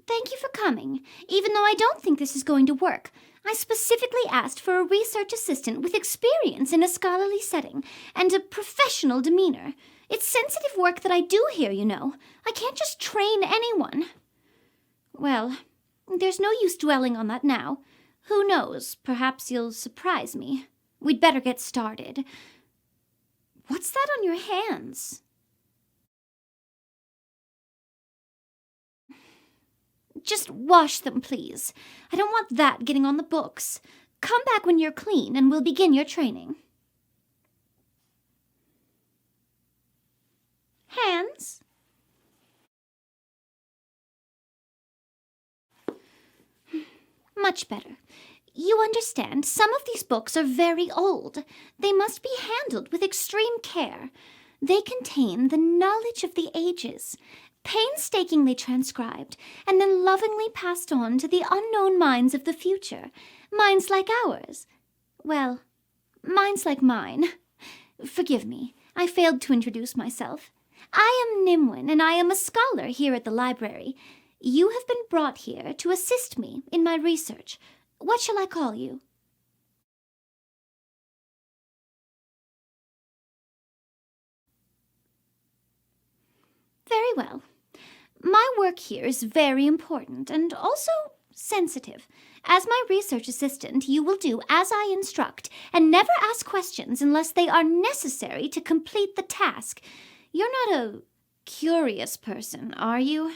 Thank you for coming, even though I don't think this is going to work. I specifically asked for a research assistant with experience in a scholarly setting and a professional demeanor. It's sensitive work that I do here, you know. I can't just train anyone. Well, there's no use dwelling on that now. Who knows, perhaps you'll surprise me. We'd better get started. What's that on your hands? Just wash them, please. I don't want that getting on the books. Come back when you're clean and we'll begin your training. Hands? Much better. You understand, some of these books are very old. They must be handled with extreme care. They contain the knowledge of the ages, painstakingly transcribed, and then lovingly passed on to the unknown minds of the future. Minds like ours. Well, minds like mine. Forgive me, I failed to introduce myself. I am Nymwen, and I am a scholar here at the library. You have been brought here to assist me in my research. What shall I call you? Very well. My work here is very important and also sensitive. As my research assistant, you will do as I instruct and never ask questions unless they are necessary to complete the task. You're not a curious person, are you?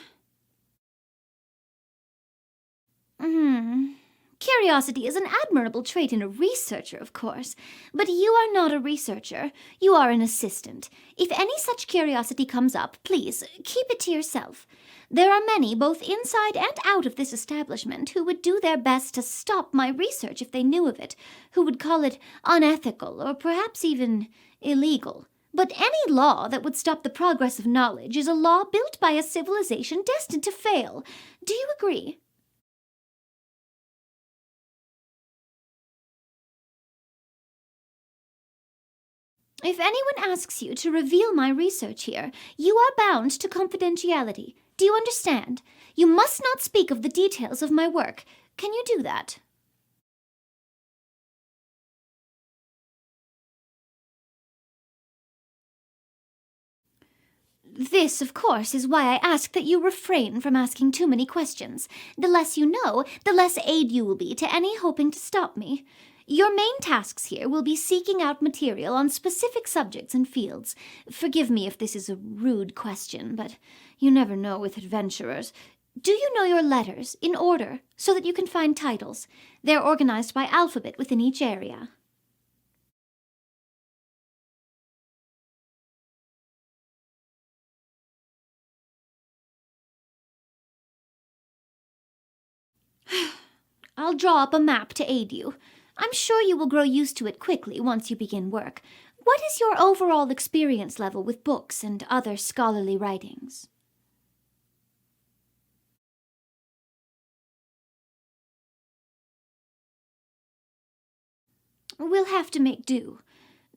Curiosity is an admirable trait in a researcher, of course. But you are not a researcher. You are an assistant. If any such curiosity comes up, please, keep it to yourself. There are many, both inside and out of this establishment, who would do their best to stop my research if they knew of it, who would call it unethical or perhaps even illegal. But any law that would stop the progress of knowledge is a law built by a civilization destined to fail. Do you agree? If anyone asks you to reveal my research here, you are bound to confidentiality. Do you understand? You must not speak of the details of my work. Can you do that? This, of course, is why I ask that you refrain from asking too many questions. The less you know, the less aid you will be to any hoping to stop me. Your main tasks here will be seeking out material on specific subjects and fields. Forgive me if this is a rude question, but you never know with adventurers. Do you know your letters, in order, so that you can find titles? They're organized by alphabet within each area. I'll draw up a map to aid you. I'm sure you will grow used to it quickly once you begin work. What is your overall experience level with books and other scholarly writings? We'll have to make do.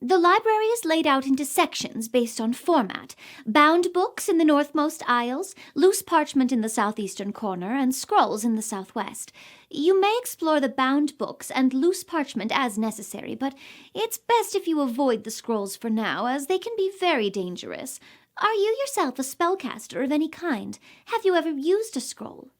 The library is laid out into sections based on format. Bound books in the northmost aisles, loose parchment in the southeastern corner, and scrolls in the southwest. You may explore the bound books and loose parchment as necessary, but it's best if you avoid the scrolls for now, as they can be very dangerous. Are you yourself a spellcaster of any kind? Have you ever used a scroll?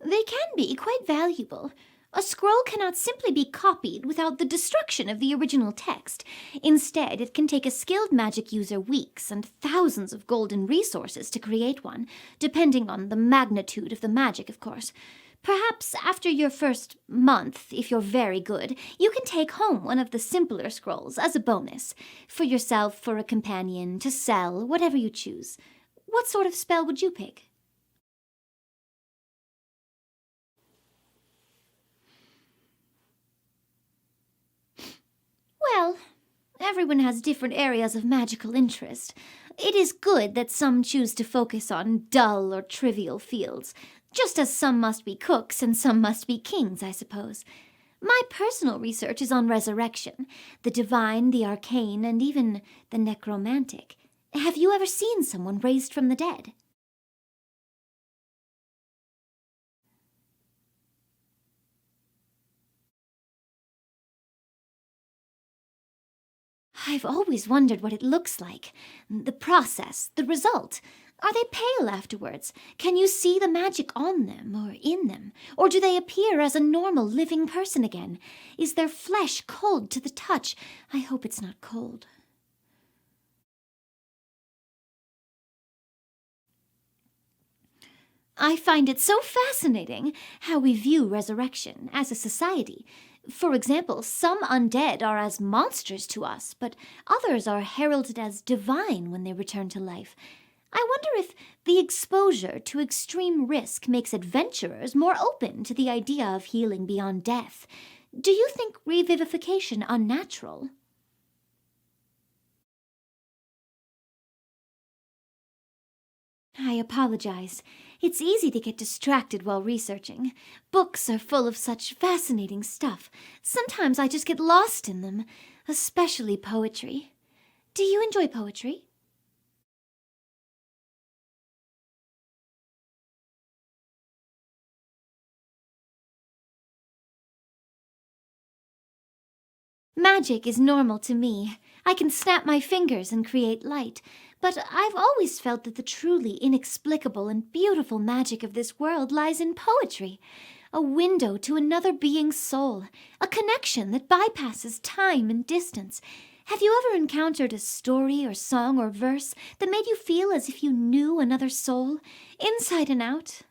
They can be quite valuable. A scroll cannot simply be copied without the destruction of the original text. Instead, it can take a skilled magic user weeks and thousands of golden resources to create one, depending on the magnitude of the magic, of course. Perhaps after your first month, if you're very good, you can take home one of the simpler scrolls as a bonus. For yourself, for a companion, to sell, whatever you choose. What sort of spell would you pick? Well, everyone has different areas of magical interest. It is good that some choose to focus on dull or trivial fields, just as some must be cooks and some must be kings, I suppose. My personal research is on resurrection, the divine, the arcane, and even the necromantic. Have you ever seen someone raised from the dead? I've always wondered what it looks like. The process, the result. Are they pale afterwards? Can you see the magic on them or in them? Or do they appear as a normal living person again? Is their flesh cold to the touch? I hope it's not cold. I find it so fascinating how we view resurrection as a society. For example, some undead are as monsters to us, but others are heralded as divine when they return to life. I wonder if the exposure to extreme risk makes adventurers more open to the idea of healing beyond death. Do you think revivification unnatural? I apologize. It's easy to get distracted while researching. Books are full of such fascinating stuff. Sometimes I just get lost in them, especially poetry. Do you enjoy poetry? Magic is normal to me. I can snap my fingers and create light, but I've always felt that the truly inexplicable and beautiful magic of this world lies in poetry. A window to another being's soul, a connection that bypasses time and distance. Have you ever encountered a story or song or verse that made you feel as if you knew another soul, inside and out?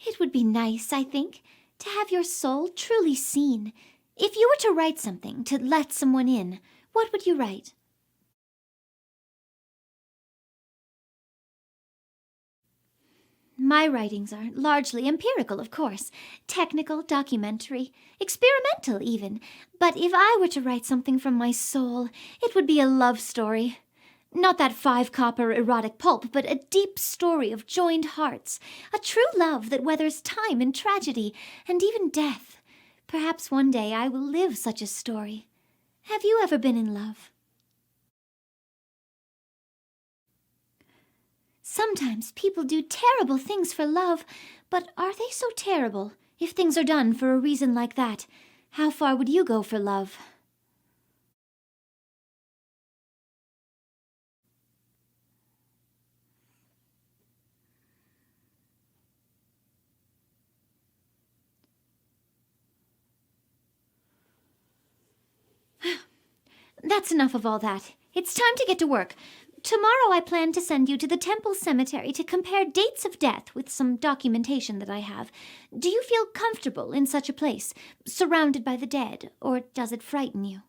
It would be nice, I think, to have your soul truly seen. If you were to write something to let someone in, what would you write? My writings are largely empirical, of course, technical, documentary, experimental even. But if I were to write something from my soul, it would be a love story. Not that 5 copper erotic pulp, but a deep story of joined hearts, a true love that weathers time and tragedy, and even death. Perhaps one day I will live such a story. Have you ever been in love? Sometimes people do terrible things for love, but are they so terrible if things are done for a reason like that? How far would you go for love? That's enough of all that. It's time to get to work. Tomorrow I plan to send you to the temple cemetery to compare dates of death with some documentation that I have. Do you feel comfortable in such a place, surrounded by the dead, or does it frighten you?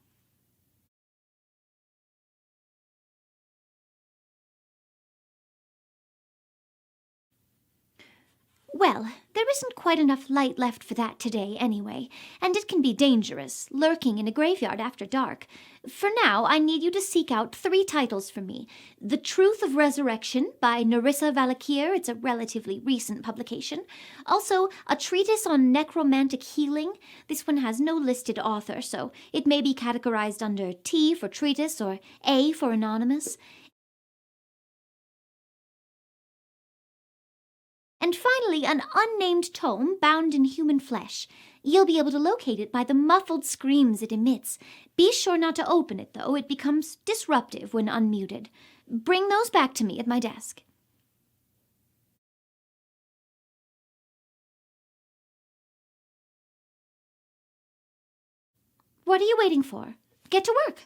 Well, there isn't quite enough light left for that today anyway, and it can be dangerous, lurking in a graveyard after dark. For now, I need you to seek out 3 titles for me. The Truth of Resurrection by Nerissa Valakir, it's a relatively recent publication. Also, a treatise on necromantic healing. This one has no listed author, so it may be categorized under T for treatise or A for anonymous. And finally, an unnamed tome bound in human flesh. You'll be able to locate it by the muffled screams it emits. Be sure not to open it, though. It becomes disruptive when unmuted. Bring those back to me at my desk. What are you waiting for? Get to work.